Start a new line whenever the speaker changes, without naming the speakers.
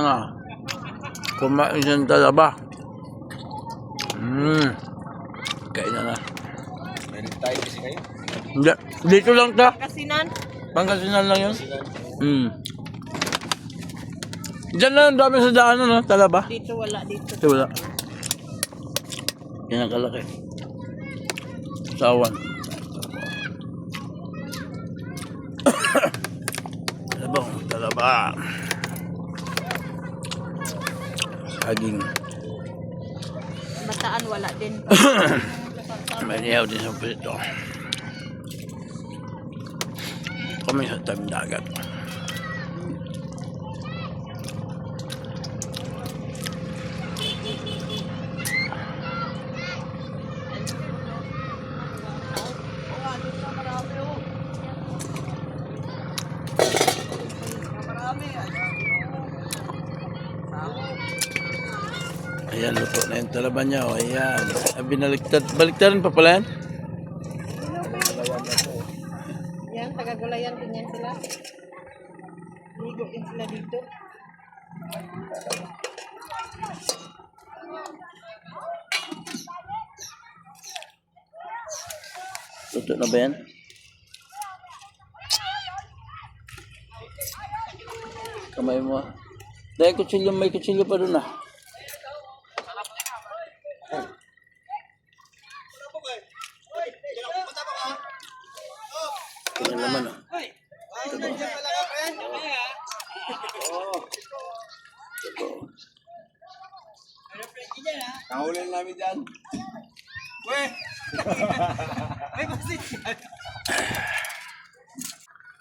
Nga. Kumain siyang talaba. Kain na.
Meron tayo kasi kayo.
Hindi. Dito lang ta.
Kasinan.
Pangasinan lang yun. Diyan na ang dami sa daan, no? Talaba.
Dito wala, dito.
Ito wala. Yan ang kalaki. Sawan. Talaba. Saging.
Bataan wala din.
May niyaw din sa pito. Kami sa tabing dagat. Ayan, luto na yung talaba niya. O, ayan. Binaliktad. Baliktarin pa pala yan?
Yan, taga-gulayan din yan sila. Ligo din sila dito.
Luto na ba yan? Kamay mo. Dahil kutsilyo, may kutsilyo pa doon ah. Tingnan naman ah. Ito ba?
Kahulin namin dyan. Weh! May basit yan.